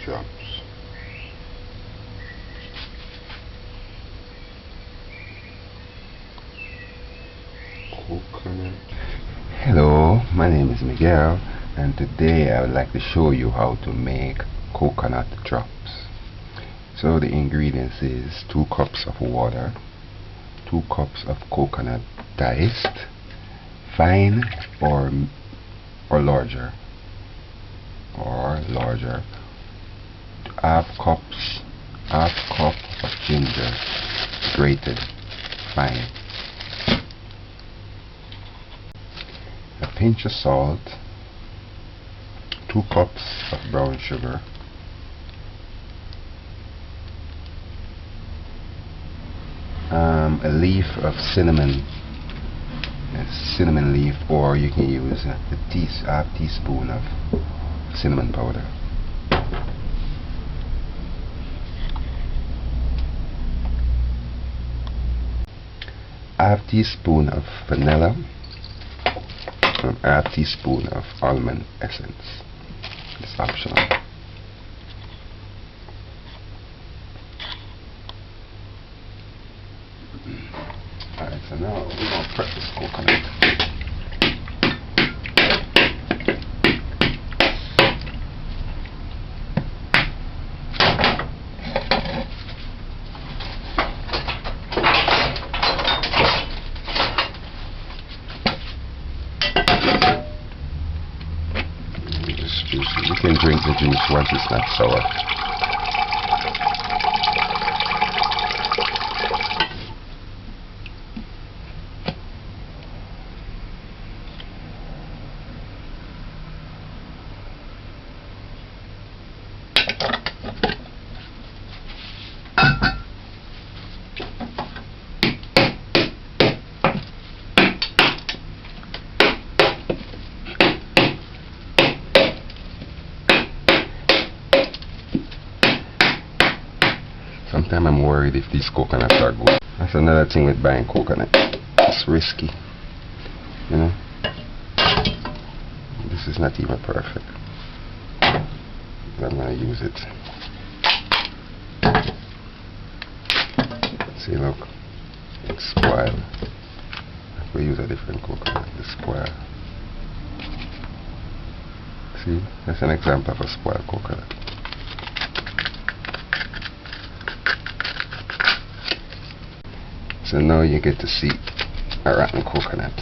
drops. Coconut. Hello, my name is Miguel, and today I would like to show you how to make coconut drops. So the ingredients is 2 cups of water, 2 cups of coconut diced, fine or larger, half cup of ginger, grated fine, a pinch of salt, 2 cups of brown sugar, a leaf of cinnamon, leaf, or you can use half teaspoon of cinnamon powder, half teaspoon of vanilla, and half teaspoon of almond essence. It's optional. Alright, so now we're going to prep this coconut. You can drink the juice once it's not sour. Sometimes I'm worried if these coconuts are good. That's another thing with buying coconut. It's risky, you know. This is not even perfect. I'm gonna use it. See, look, it's spoiled. We use a different coconut. It's spoiled. See, that's an example of a spoiled coconut. So now you get to see a rotten coconut.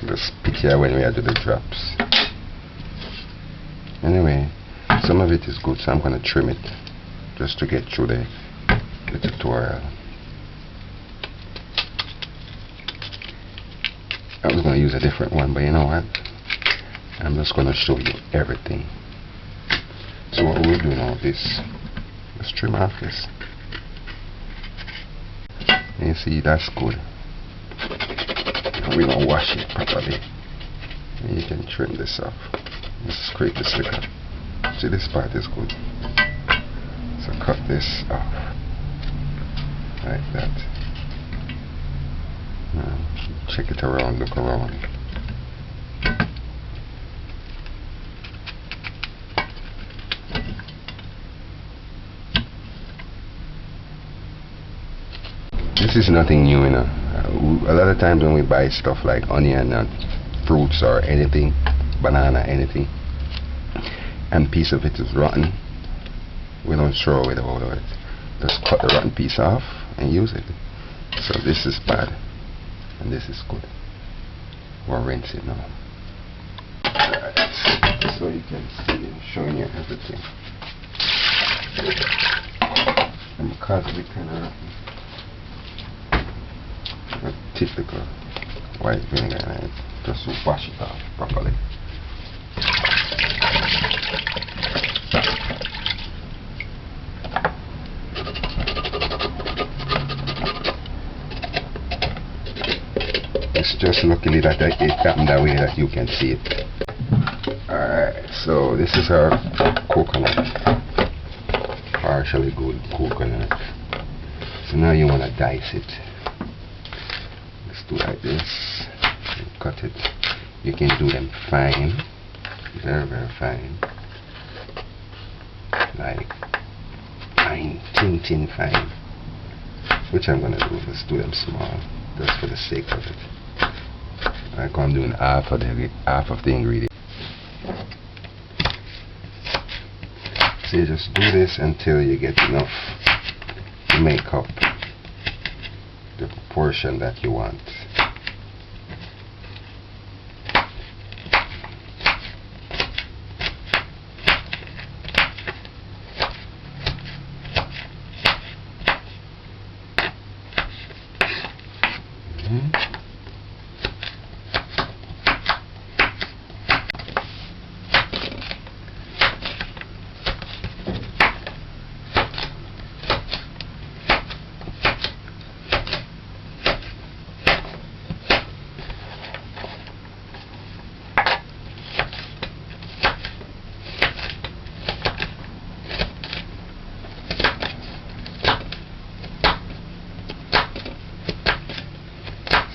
Just pick here when we do the drops. Anyway, some of it is good, so I'm going to trim it just to get through the tutorial. I was going to use a different one, but you know what? I'm just going to show you everything. So what we'll do now is let's trim off this. You see, that's good. We're going to wash it properly. And you can trim this off. Just scrape the sticker. See, this part is good. So cut this off. Like that. Now, check it around, look around. This is nothing new, you know. A lot of times when we buy stuff like onion and fruits or anything, banana, anything, and piece of it is rotten, we don't throw it all of it. Just cut the rotten piece off and use it. So this is bad, and this is good. We'll rinse it now. Alright, so you can see I'm showing you everything. And because we kind of typical white vinegar in it, just to wash it off properly. It's just luckily that it happened that way that you can see it. Alright, so this is our coconut, partially good coconut. So now you want to dice it. Do like this, cut it. You can do them fine, very fine, like fine, thin fine. Which I'm gonna do, let's do them small, just for the sake of it. Like I'm doing half of the ingredient. So you just do this until you get enough to make up the proportion that you want.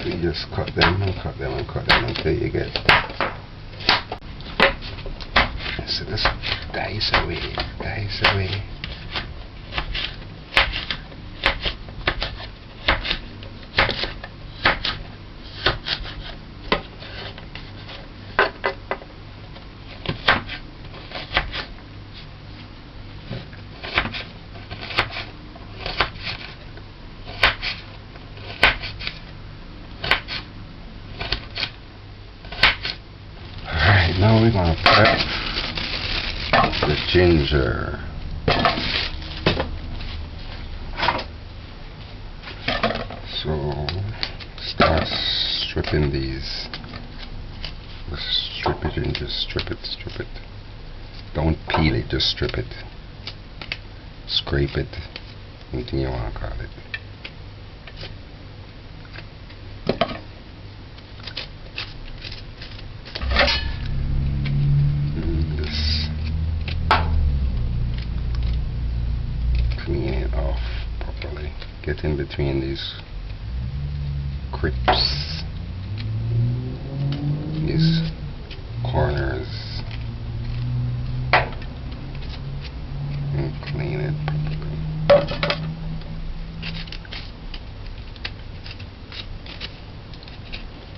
You just cut them and cut them and cut them until you get. So just dice away, dice away. Now we're going to prep the ginger. So start stripping these. Just strip it and just strip it, strip it. Don't peel it, just strip it. Scrape it, anything you want to call it. Clean it off properly. Get in between these crisps, these corners, and clean it properly.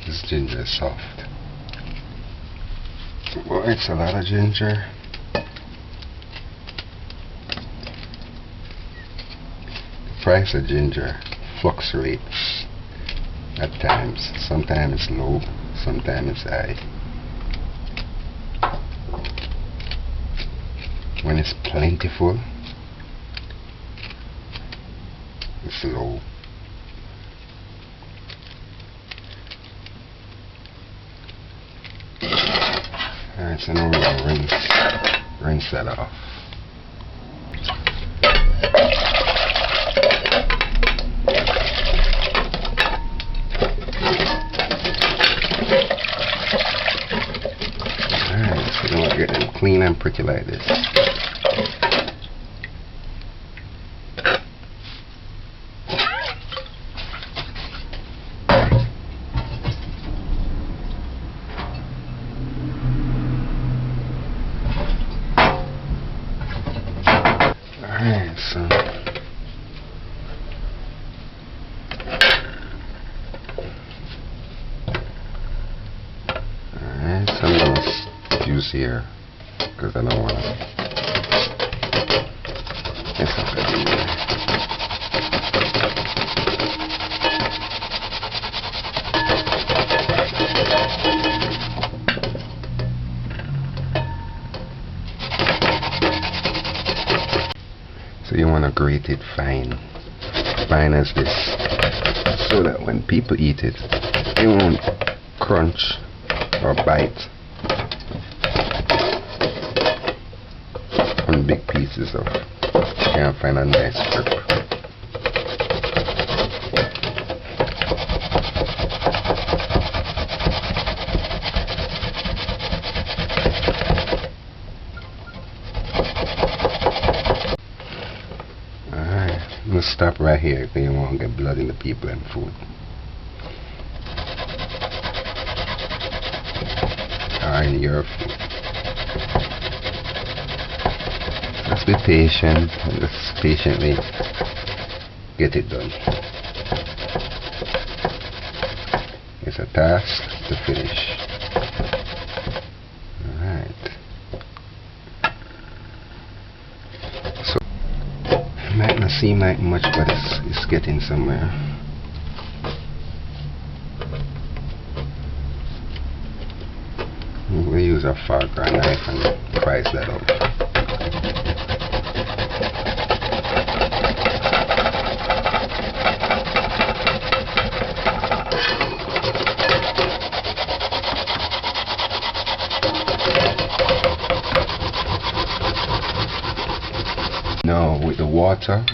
This ginger is soft. Well, it's a lot of ginger. Price of ginger fluctuates at times. Sometimes it's low, sometimes it's high. When it's plentiful, it's low. Alright, so now we're going to rinse that off. Get them clean and pretty like this. Alright, so I'm gonna use here because I don't want to. It's not gonna be there. So you want to grate it fine as this, so that when people eat it, it won't crunch or bite on big pieces of. You can find a nice grip. Alright, I'm gonna stop right here because you won't get blood in the people and food. In your food. Let's Just be patient and just patiently get it done. It's a task to finish. Alright. So it might not seem like much, but it's getting somewhere. We'll use a fork or a knife and price that out. Now with the water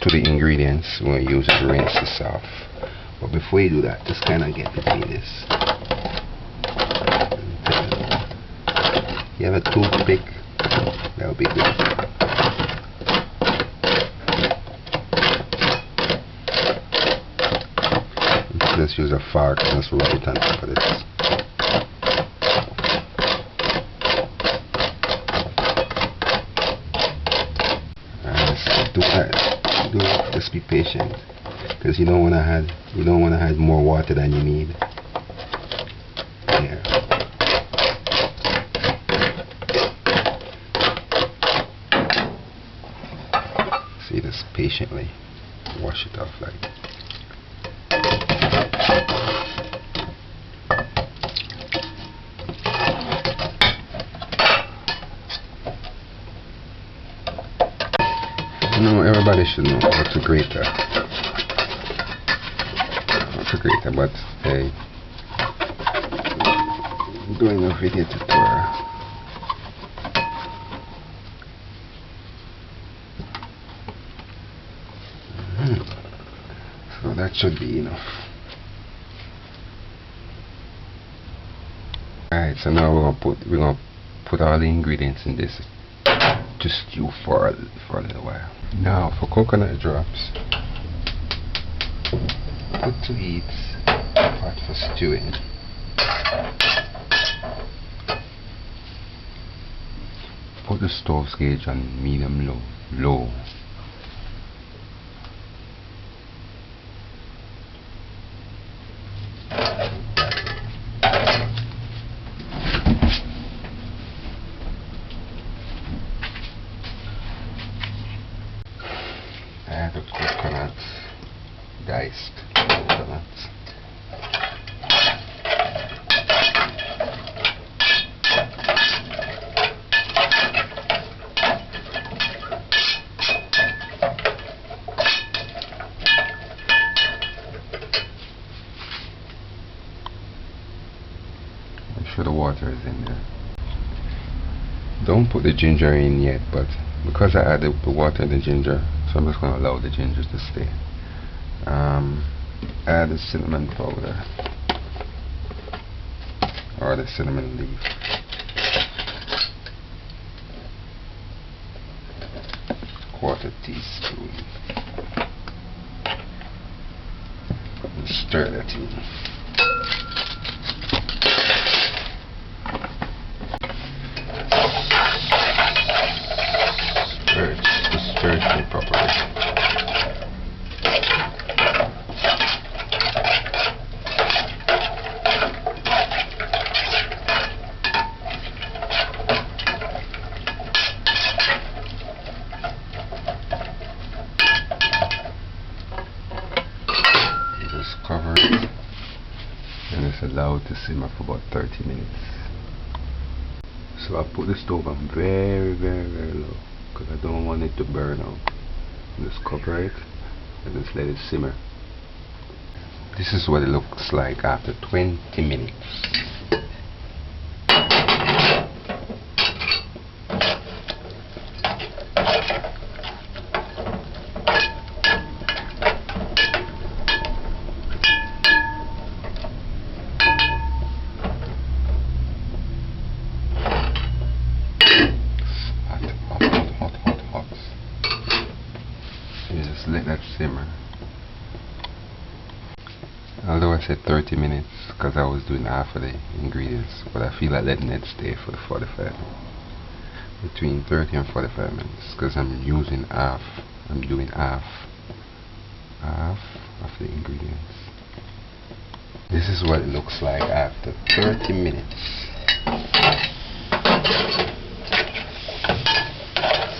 to the ingredients, we're going to use it to rinse this off. But before you do that, just kind of get between this. You have a toothpick, that would be good. Let's use a fork and just rub it on top of this. Just be patient, because you don't want to add more water than you need. Yeah. See, just patiently wash it off like. No, everybody should know how to grate that. But hey, I'm doing a video tutorial. So that should be enough. Alright, so now we're gonna put all the ingredients in this to stew for a little while. Now for coconut drops, put 2 heats pot for stewing. Put the stove gauge on medium low. Add the coconuts, diced coconuts. Make sure the water is in there. Don't put the ginger in yet, but because I added the water and the ginger, so I'm just going to allow the ginger to stay. Add the cinnamon powder or the cinnamon leaf. Quarter teaspoon. And stir that in. Stir it properly. Just cover it and it's allowed to simmer for about 30 minutes. So I put the stove on very low, because I don't want it to burn out. Just cover it and just let it simmer. This is what it looks like after 20 minutes. Just let that simmer. Although I said 30 minutes because I was doing half of the ingredients, but I feel like letting it stay for the 45. between 30 and 45 minutes because I'm using half. I'm doing half of the ingredients. This is what it looks like after 30 minutes.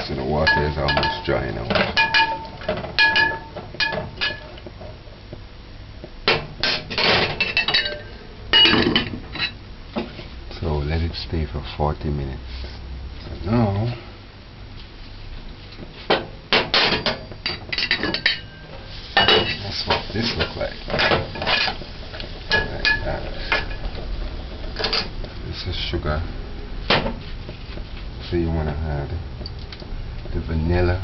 So the water is almost dry now. So let it stay for 40 minutes. So now that's what this looks like. Like that. This is sugar. So you want to add the vanilla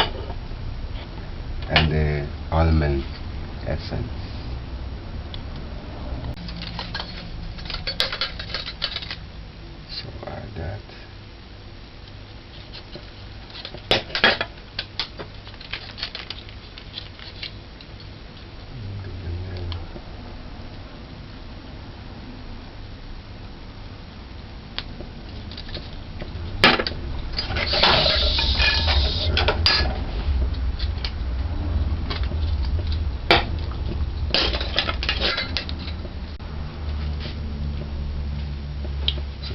and the almond essence. So add that.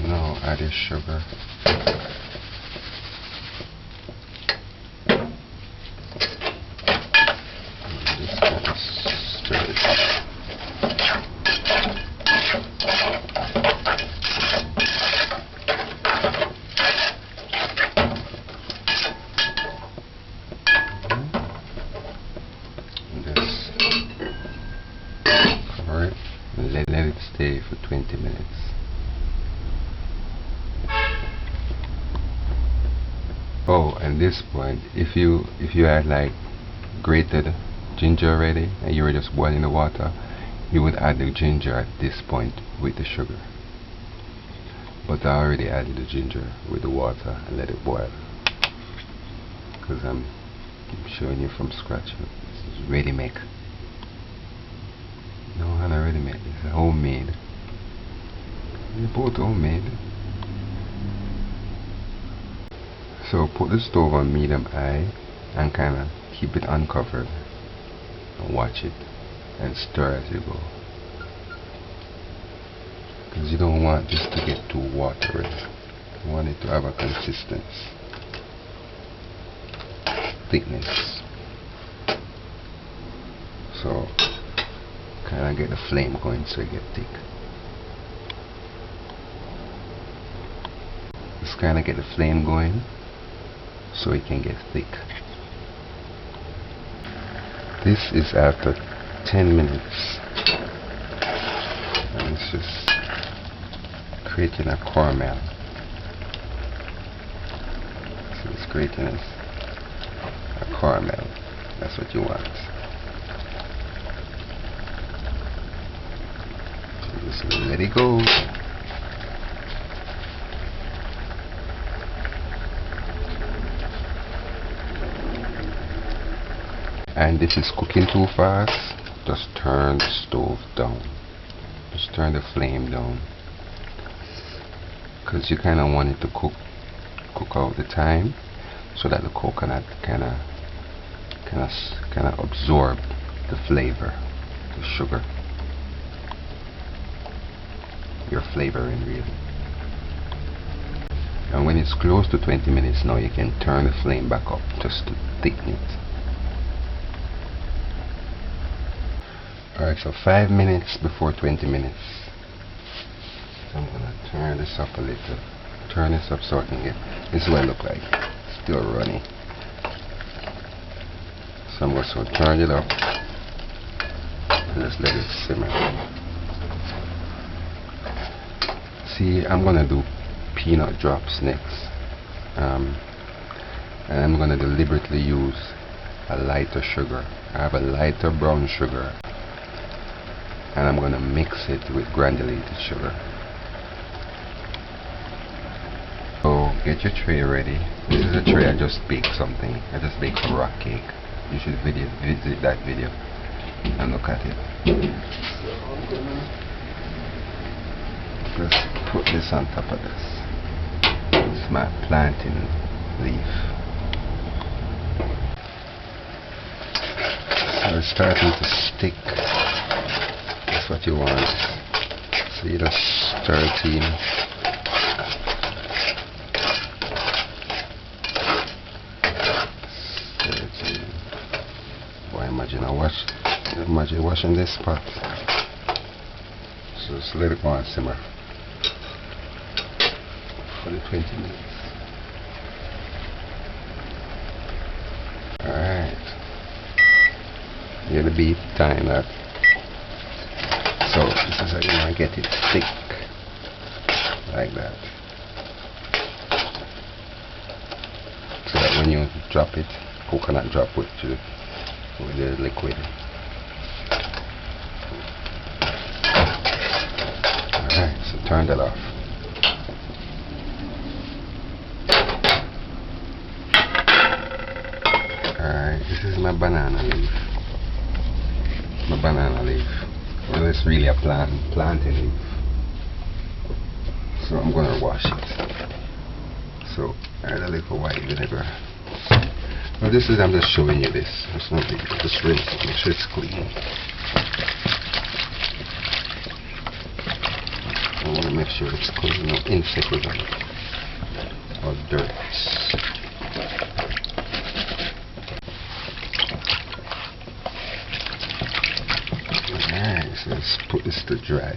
Now add your sugar. Just kind of stir it up. And just cover it and let it stay for 20 minutes. Oh, and this point, if you had like grated ginger already and you were just boiling the water, you would add the ginger at this point with the sugar. But I already added the ginger with the water and let it boil because I'm showing you from scratch. This is ready make. No, I'm not ready made. It's homemade. They're both homemade. So put the stove on medium high and kind of keep it uncovered and watch it and stir as you go, because you don't want this to get too watery. You want it to have a consistent thickness. So kind of get the flame going so it get thick. Just kind of get the flame going so it can get thick. This is after 10 minutes and it's just creating a caramel. So it's creating a caramel. That's what you want. So just let it go. And if it's cooking too fast, just turn the stove down. Just turn the flame down, because you kind of want it to cook out the time, so that the coconut kind of absorb the flavor, the sugar. Your flavoring really. And when it's close to 20 minutes now, you can turn the flame back up just to thicken it. Alright, so 5 minutes before 20 minutes. So I'm gonna turn this up a little. Turn this up so I can get, this is what it looks like. Still running. So I'm going to turn it up and just let it simmer. See, I'm gonna do peanut drops next. And I'm gonna deliberately use a lighter sugar. I have a lighter brown sugar, and I'm gonna mix it with granulated sugar. So get your tray ready. This is a tray I just baked something. I just baked a rock cake. You should visit that video and look at it. So I'm gonna just put this on top of this. It's my planting leaf. So it's starting to stick. That's what you want. So you just stir it in. Stir it in. Boy, imagine washing this pot. So just let it go and simmer for the 20 minutes. Alright. You're gonna be tying that. So this is how you want to get it thick. Like that. So that when you drop it, coconut drop with the liquid. Alright, so turn that off. Alright, this is my banana leaf. My banana leaf. Well, it's really a plantain leaf. So I'm gonna wash it. So add a little white vinegar. Well, this is, I'm just showing you this. It's not big. Just rinse it, make sure it's clean. I want to make sure it's clean, no insect on it or dirt. Alright, so let's put this to dry.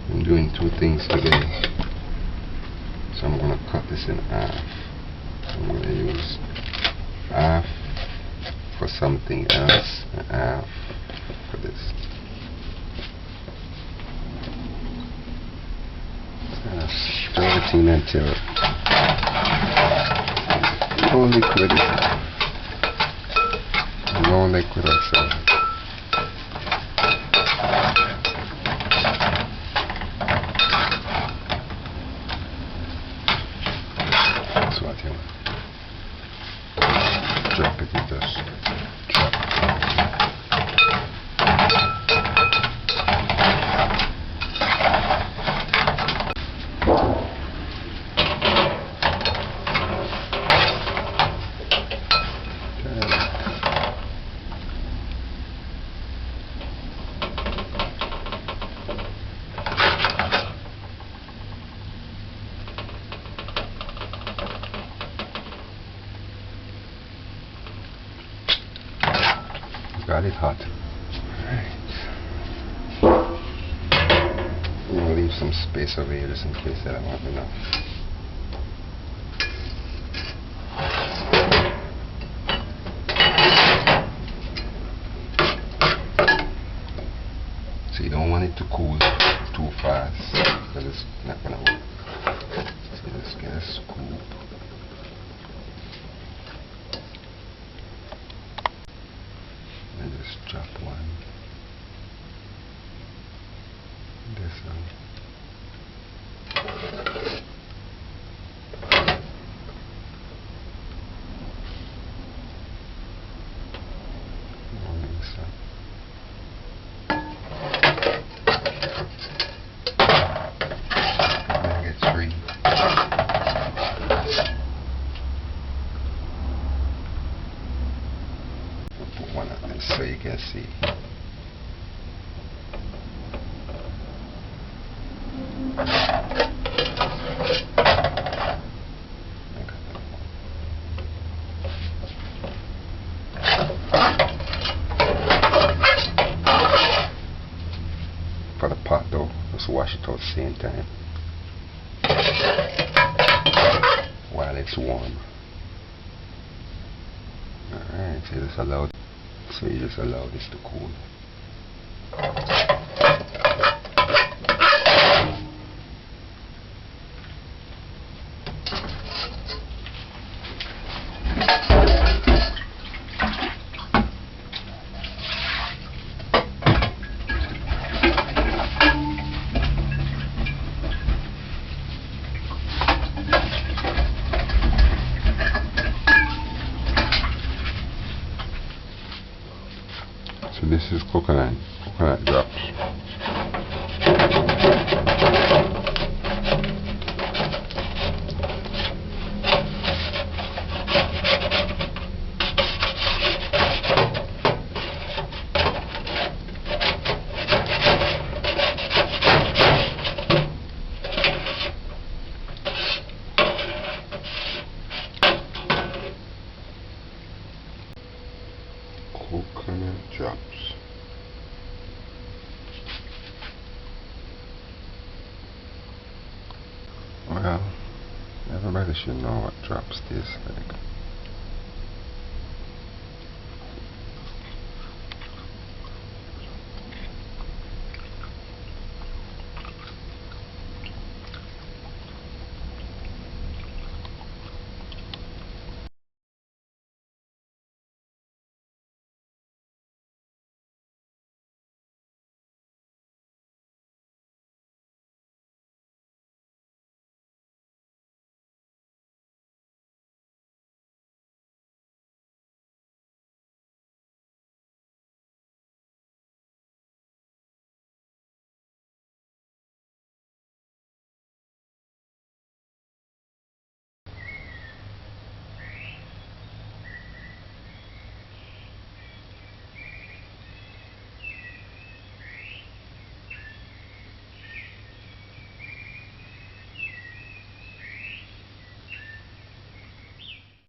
I'm doing two things today, so I'm going to cut this in half. I'm going to use half for something else and half for this. And stir it in until no liquid or so. That's what you want. Drop it, you just drop it. Got it hot. Alright. I'm going to leave some space over here just in case I don't have enough. So you don't want it to cool too fast because it's not going to work. So just get a scoop. And just drop one. This one. Mix up. And I get 3. Put one on this so you can see. For the pot though, just wash it all at the same time while it's warm. Alright, so you just allow this to cool. So this is coconut drops. Coconut drops. Well, everybody should know what drops taste like.